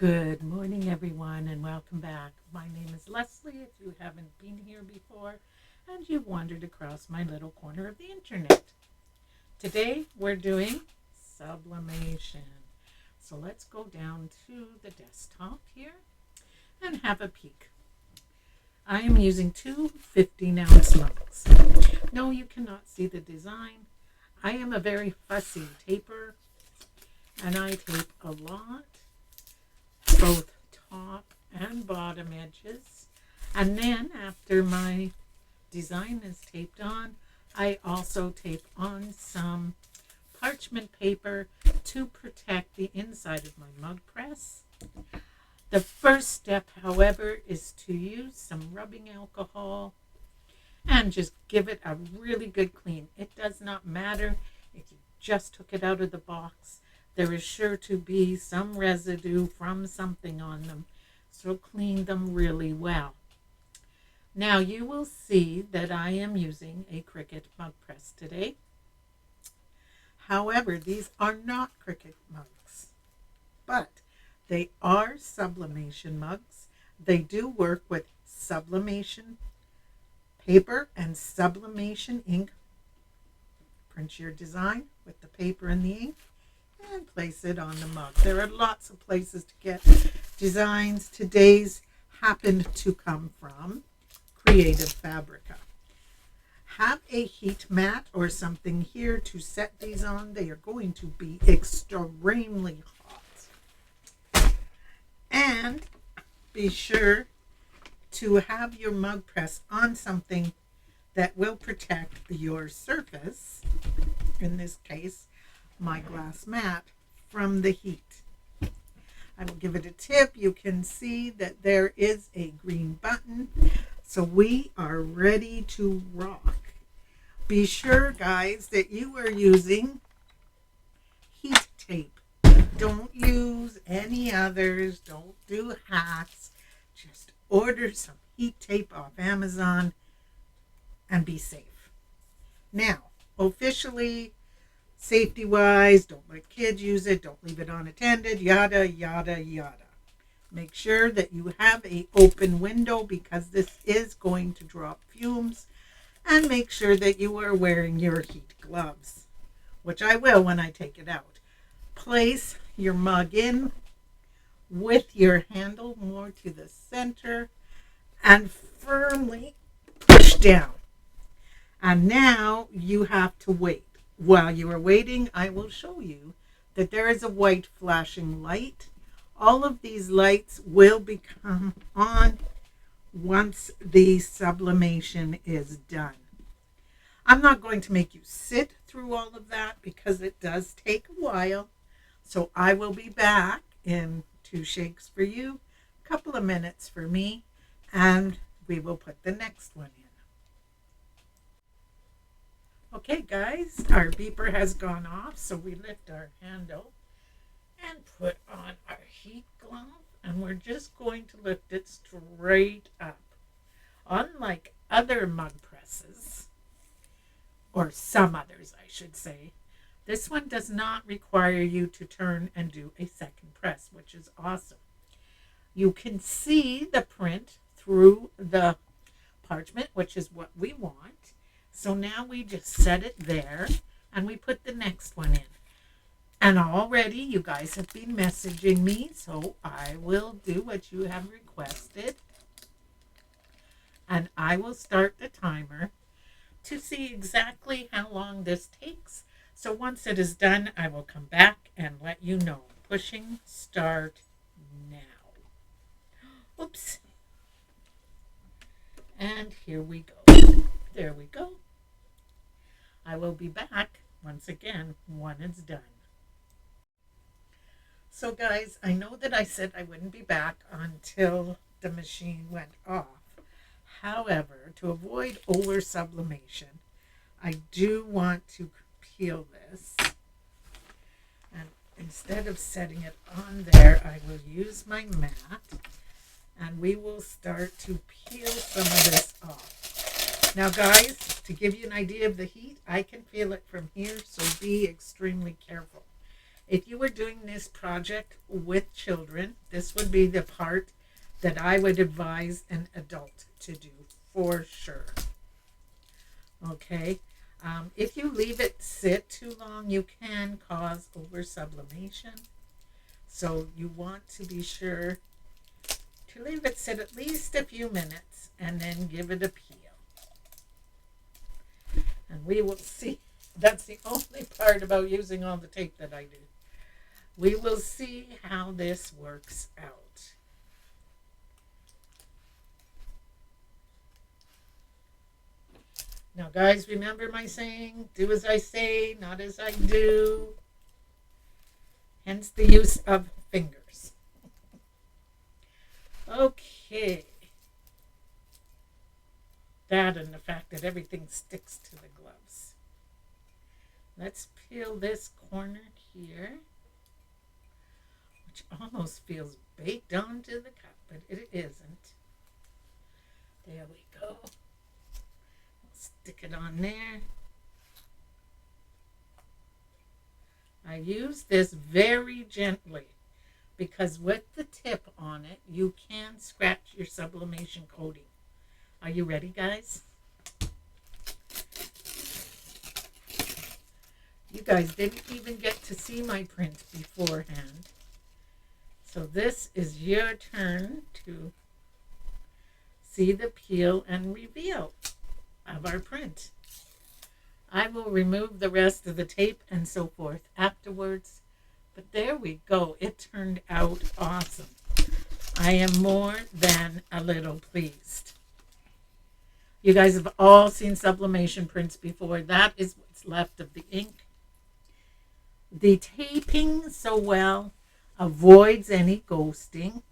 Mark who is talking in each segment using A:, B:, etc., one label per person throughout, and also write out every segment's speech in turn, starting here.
A: Good morning, everyone, and welcome back. My name is Leslie, if you haven't been here before, and you've wandered across my little corner of the internet. Today, we're doing sublimation. So let's go down to the desktop here and have a peek. I am using two 15-ounce mugs. No, you cannot see the design. I am a very fussy taper, and I tape a lot, both top and bottom edges. And then after my design is taped on, I also tape on some parchment paper to protect the inside of my mug press. The first step, however, is to use some rubbing alcohol and just give it a really good clean. It does not matter if you just took it out of the box. There is sure to be some residue from something on them, so clean them really well. Now you will see that I am using a Cricut Mug Press today. However, these are not Cricut mugs, but they are sublimation mugs. They do work with sublimation paper and sublimation ink. Print your design with the paper and the ink and place it on the mug. There are lots of places to get designs. Today's happened to come from Creative Fabrica. Have a heat mat or something here to set these on. They are going to be extremely hot. And be sure to have your mug press on something that will protect your surface, in this case, my glass mat, from the heat. I will give it a tip. You can see that there is a green button. So we are ready to rock. Be sure, guys, that you are using heat tape. Don't use any others. Don't do hats. Just order some heat tape off Amazon and be safe. Now, officially, safety-wise, don't let kids use it. Don't leave it unattended. Yada, yada, yada. Make sure that you have an open window because this is going to drop fumes. And make sure that you are wearing your heat gloves, which I will when I take it out. Place your mug in with your handle more to the center and firmly push down. And now you have to wait. While you are waiting, I will show you that there is a white flashing light. All of these lights will become on once the sublimation is done. I'm not going to make you sit through all of that because it does take a while. So I will be back in 2 shakes for you, a couple of minutes for me, and we will put the next one in. Okay, guys, our beeper has gone off, so we lift our handle and put on our heat glove, and we're just going to lift it straight up. Unlike other mug presses, or some others I should say, this one does not require you to turn and do a second press, which is awesome. You can see the print through the parchment, which is what we want. So now we just set it there and we put the next one in. And already you guys have been messaging me, so I will do what you have requested. And I will start the timer to see exactly how long this takes. So once it is done, I will come back and let you know. Pushing start now. Oops. And here we go. There we go. I will be back once again when it's done. So guys, I know that I said I wouldn't be back until the machine went off. However, to avoid over sublimation, I do want to peel this. And instead of setting it on there, I will use my mat and we will start to peel some of this off. Now guys, to give you an idea of the heat, I can feel it from here, so be extremely careful. If you were doing this project with children, this would be the part that I would advise an adult to do for sure. Okay. If you leave it sit too long, you can cause over sublimation. So you want to be sure to leave it sit at least a few minutes and then give it a peel. And we will see. That's the only part about using all the tape that I do. We will see how this works out. Now, guys, remember my saying, do as I say, not as I do. Hence the use of fingers. Okay. That and the fact that everything sticks to the gloves. Let's peel this corner here, which almost feels baked onto the cup, but it isn't. There we go. Stick it on there. I use this very gently because with the tip on it, you can scratch your sublimation coating. Are you ready, guys? You guys didn't even get to see my print beforehand. So this is your turn to see the peel and reveal of our print. I will remove the rest of the tape and so forth afterwards. But there we go. It turned out awesome. I am more than a little pleased. You guys have all seen sublimation prints before. That is what's left of the ink. The taping so well avoids any ghosting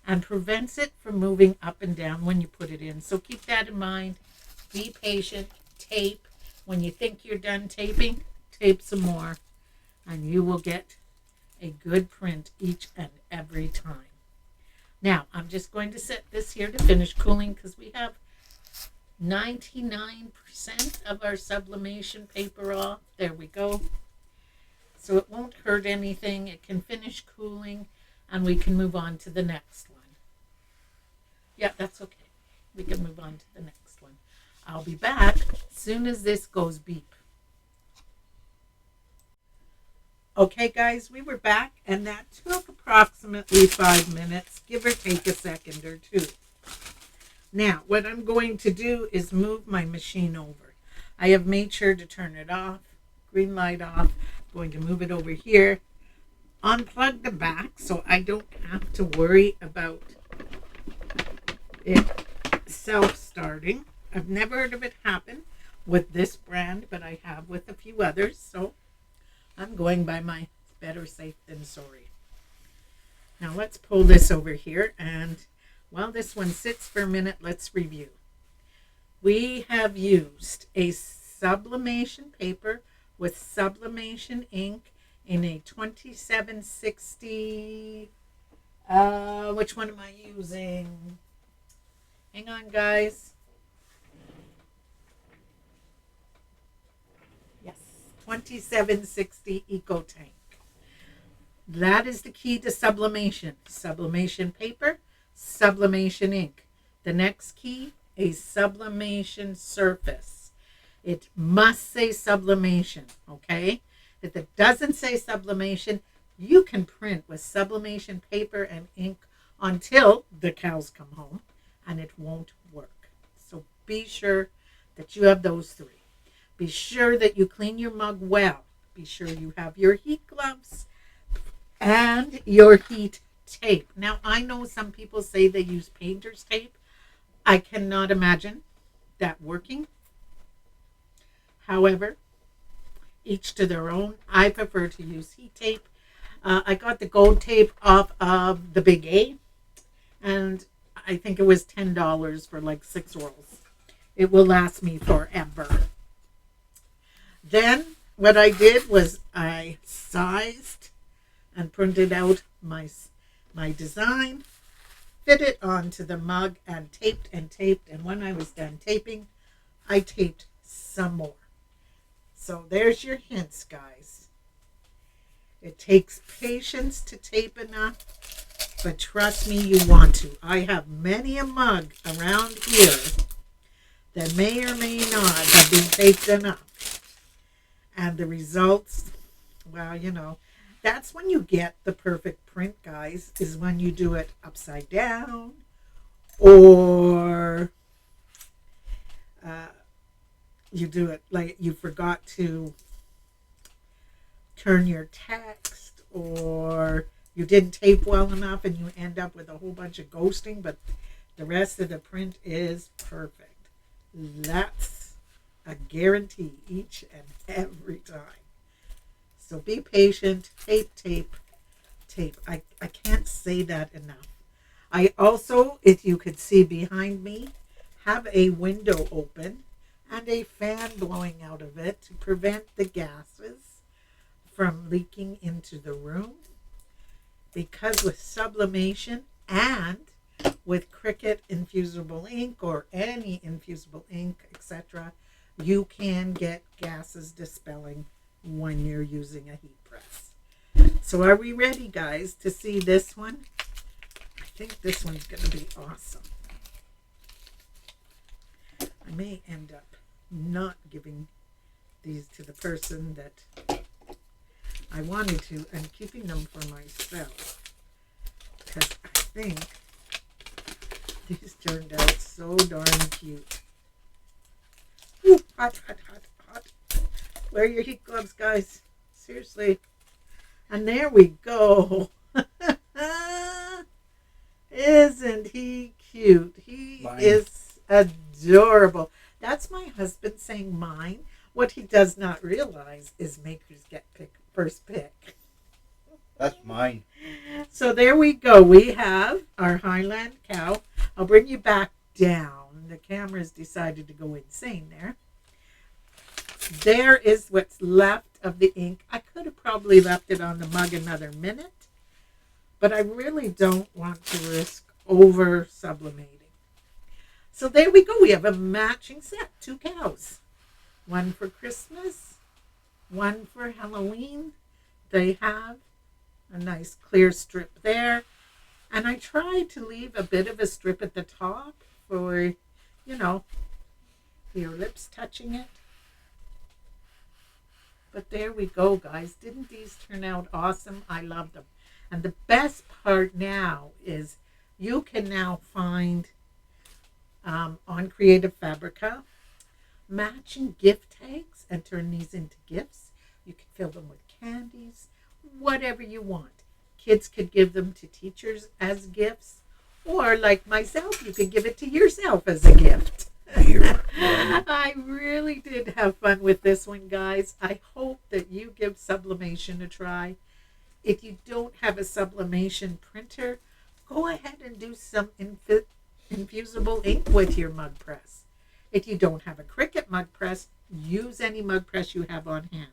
A: and prevents it from moving up and down when you put it in. So keep that in mind. Be patient. Tape. When you think you're done taping, tape some more, and you will get a good print each and every time. Now, I'm just going to set this here to finish cooling because we have 99% of our sublimation paper off. There we go. So it won't hurt anything. It can finish cooling, and we can move on to the next one. Yeah, that's okay. We can move on to the next one. I'll be back as soon as this goes beep. Okay, guys, we were back, and that took approximately 5 minutes, give or take a second or two. Now, what I'm going to do is move my machine over. I have made sure to turn it off, green light off. I'm going to move it over here, unplug the back so I don't have to worry about it self-starting. I've never heard of it happen with this brand, but I have with a few others, so I'm going by my better safe than sorry. Now let's pull this over here, and while this one sits for a minute, let's review. We have used a sublimation paper with sublimation ink in a 2760, which one am I using? Hang on, guys. Yes, 2760 Eco Tank. That is the key to sublimation. Sublimation paper, sublimation ink. The next key, a sublimation surface. It must say sublimation, okay? If it doesn't say sublimation, you can print with sublimation paper and ink until the cows come home, and it won't work. So be sure that you have those three. Be sure that you clean your mug well. Be sure you have your heat gloves and your heat tape. Now, I know some people say they use painter's tape. I cannot imagine that working. However, each to their own. I prefer to use heat tape. I got the gold tape off of the Big A, and I think it was $10 for like 6 rolls. It will last me forever. Then what I did was I sized and printed out my design, fit it onto the mug, and taped and taped. And when I was done taping, I taped some more. So there's your hints, guys. It takes patience to tape enough, but trust me, you want to. I have many a mug around here that may or may not have been taped enough. And the results, well, that's when you get the perfect print, guys, is when you do it upside down or you do it like you forgot to turn your text, or you didn't tape well enough and you end up with a whole bunch of ghosting, but the rest of the print is perfect. That's a guarantee each and every time. So be patient. Tape, tape, tape. I can't say that enough. I also, if you could see behind me, have a window open and a fan blowing out of it to prevent the gases from leaking into the room. Because with sublimation and with Cricut infusible ink or any infusible ink, etc., you can get gases dispelling when you're using a heat press. So are we ready, guys, to see this one? I think this one's going to be awesome. I may end up not giving these to the person that I wanted to and keeping them for myself, because I think these turned out so darn cute. Ooh, hot, hot, hot, hot. Wear your heat gloves, guys. Seriously. And there we go. Isn't he cute? He is adorable. That's my husband saying mine. What he does not realize is makers get first pick.
B: That's mine.
A: So there we go. We have our Highland cow. I'll bring you back down. The camera's decided to go insane there. There is what's left of the ink. I could have probably left it on the mug another minute, but I really don't want to risk over sublimating. So there we go. We have a matching set. 2 cows. One for Christmas, one for Halloween. They have a nice clear strip there. And I tried to leave a bit of a strip at the top for, your lips touching it. But there we go, guys. Didn't these turn out awesome? I love them. And the best part now is you can now find on Creative Fabrica matching gift tags and turn these into gifts. You can fill them with candies, whatever you want. Kids could give them to teachers as gifts, or like myself, you could give it to yourself as a gift. I really did have fun with this one, guys. I hope that you give sublimation a try. If you don't have a sublimation printer, go ahead and do some infusible ink with your mug press. If you don't have a Cricut mug press, use any mug press you have on hand.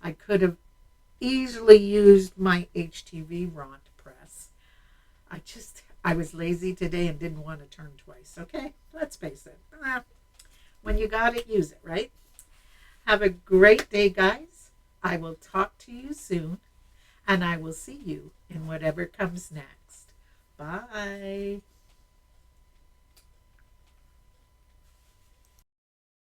A: I could have easily used my HTV Ront press. I was lazy today and didn't want to turn twice. Okay, let's face it. When you got it, use it, right? Have a great day, guys. I will talk to you soon, and I will see you in whatever comes next. Bye.